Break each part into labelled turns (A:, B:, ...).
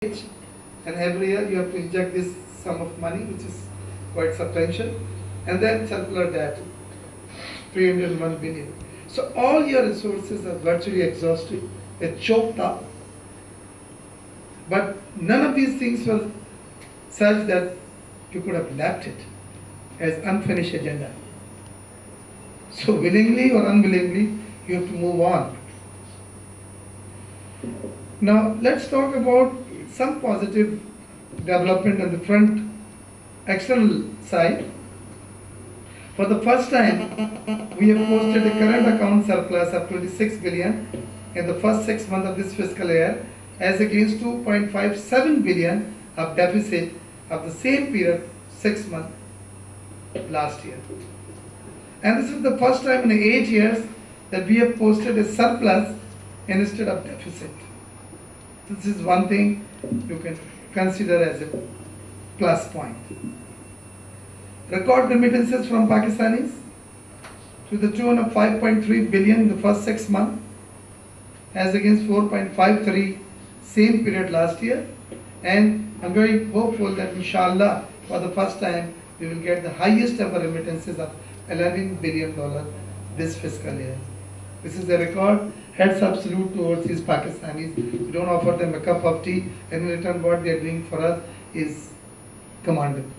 A: and every year you have to inject this sum of money, which is quite substantial, and then circular debt, 301 billion. So all your resources are virtually exhausted, they're choked up, but none of these things were such that you could have left it as unfinished agenda. So willingly or unwillingly, you have to move on. Now let's talk about some positive development on the front external side. For the first time, we have posted a current account surplus of 26 billion in the first 6 months of this fiscal year, as against 2.57 billion of deficit of the same period 6 months last year. And this is the first time in 8 years that we have posted a surplus instead of deficit. This is one thing you can consider as a plus point. Record remittances from Pakistanis to the tune of 5.3 billion in the first 6 months, as against 4.53 same period last year. And I'm very hopeful that inshallah for the first time we will get the highest ever remittances of $11 billion this fiscal year. This is a record. Heads up salute towards these Pakistanis. We don't offer them a cup of tea, and in return what they are doing for us is commendable.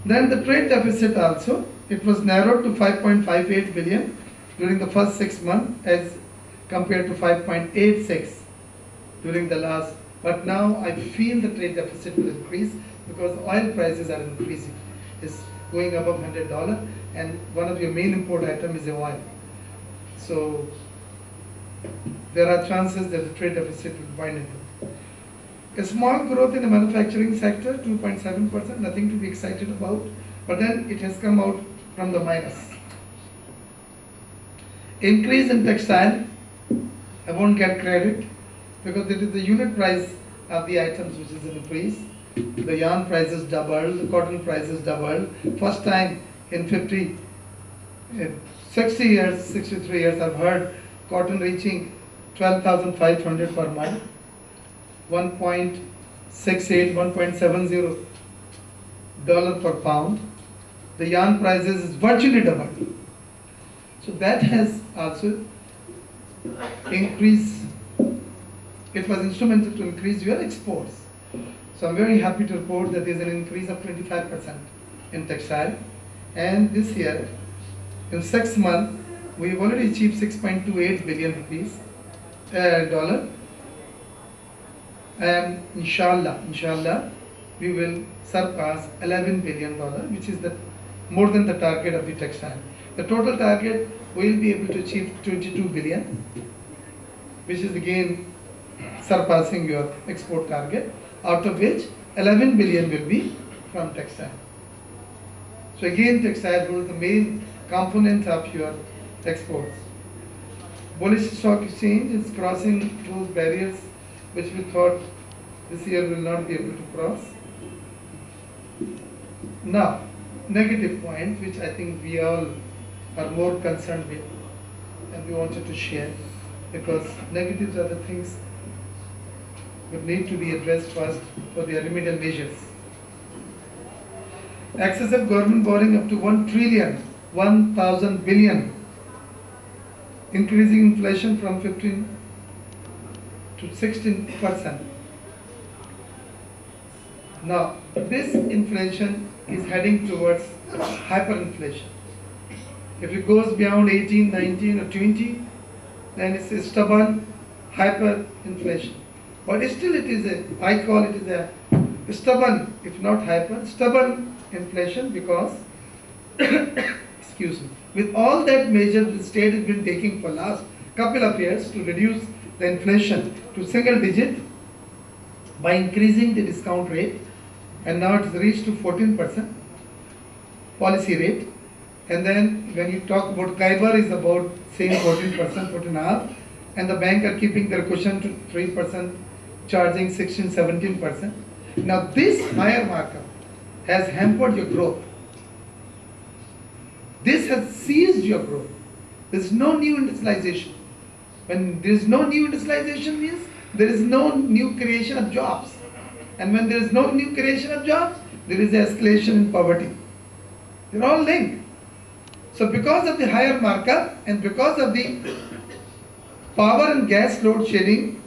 A: Then the trade deficit also, it was narrowed to 5.58 billion during the first 6 months as compared to 5.86 during the last. But now I feel the trade deficit will increase because oil prices are increasing. It's going above $100, and one of your main import items is oil. So there are chances that the trade deficit will wind up. A small growth in the manufacturing sector, 2.7%, nothing to be excited about, but then it has come out from the minus. Increase in textile, I won't get credit because it is the unit price of the items which is an increase. The yarn prices doubled, the cotton prices doubled. First time in 60 years, 63 years, I've heard cotton reaching 12,500 per month, 1.68, 1.70 dollar per pound. The yarn prices is virtually doubled. So that has also increased. It was instrumental to increase your exports. So I'm very happy to report that there's an increase of 25% in textile. And this year, in 6 months, we've already achieved 6.28 billion rupees, dollar. And inshallah, we will surpass $11 billion, which is more than the target of the textile. The total target will be able to achieve 22 billion, which is again surpassing your export target, out of which 11 billion will be from textile. So again, textile was the main component of your exports. Bullish stock exchange is crossing those barriers which we thought this year will not be able to cross. Now, negative point which I think we all are more concerned with and we wanted to share, because negatives are the things that need to be addressed first for the remedial measures. Excessive government borrowing up to 1 trillion, 1,000 billion, increasing inflation from 15 to 16%. Now, this inflation is heading towards hyperinflation. If it goes beyond 18, 19 or 20, then it's a stubborn hyperinflation. But still it is I call it is a stubborn, if not hyper, stubborn inflation, because, excuse me, with all that measures the state has been taking for last couple of years to reduce the inflation to single digit by increasing the discount rate, and now it's reached to 14% policy rate. And then when you talk about Kaibar is about same 14%, 14.5%, and the bank are keeping their cushion to 3%, charging 16, 17%. Now this higher markup has hampered your growth. This has seized your growth. There is no new industrialization. When there is no new industrialization means there is no new creation of jobs. And when there is no new creation of jobs, there is escalation in poverty. They're all linked. So because of the higher markup and because of the power and gas load shedding,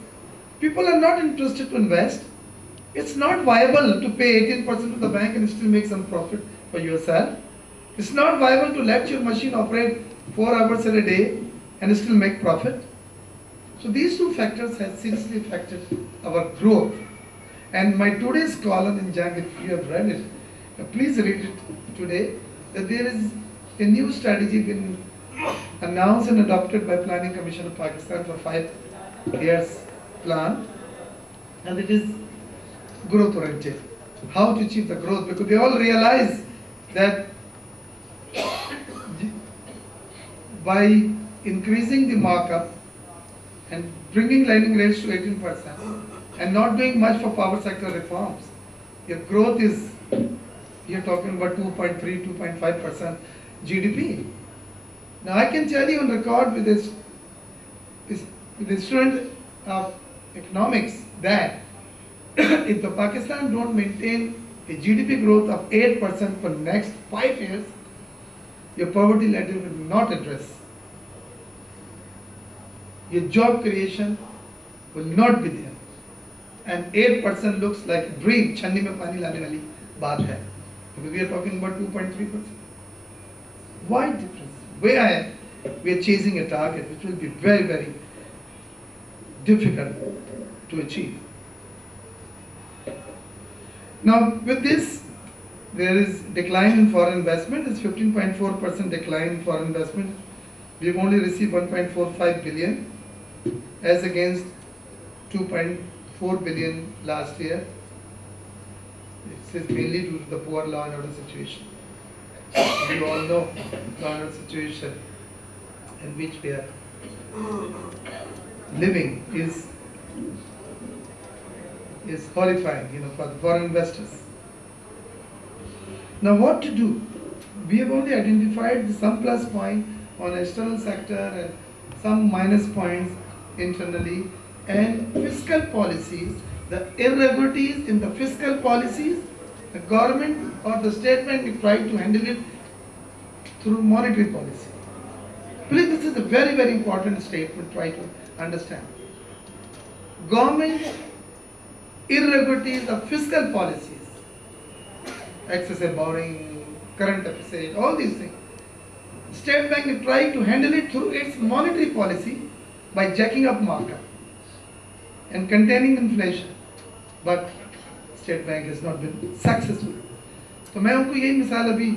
A: people are not interested to invest. It's not viable to pay 18% to the bank and still make some profit for yourself. It's not viable to let your machine operate 4 hours a day and still make profit. So these two factors have seriously affected our growth. And my today's column in Jang, if you have read it, please read it today, that there is a new strategy been announced and adopted by Planning Commission of Pakistan for 5 years plan, and it is growth oriented. How to achieve the growth, because they all realize that by increasing the markup and bringing lending rates to 18% and not doing much for power sector reforms, your growth is, you're talking about 2.3, 2.5% GDP. Now I can tell you on record with the student of economics that if the Pakistan don't maintain a GDP growth of 8% for next 5 years, your poverty level will not address. Your job creation will not be there. And 8% looks like a dream. Channi mein pani lane wali baat hai. We are talking about 2.3%. Why difference? We are chasing a target which will be very, very difficult to achieve. Now, with this, there is decline in foreign investment. It's 15.4% decline in foreign investment. We've only received 1.45 billion as against 2.4 billion last year. This is mainly due to the poor law and order situation. You all know law and order situation in which we are living is horrifying, for the foreign investors. Now what to do? We have only identified some plus point on external sector and some minus points internally, and fiscal policies, the irregularities in the fiscal policies, the government or the state bank will try to handle it through monetary policy. Please, this is a very, very important statement, try to understand. Government irregularities of fiscal policies, excessive borrowing, current deficit, all these things. State Bank will try to handle it through its monetary policy by jacking up markup and containing inflation. But State Bank has not been successful. तो मैं उनको यही मिसाल अभी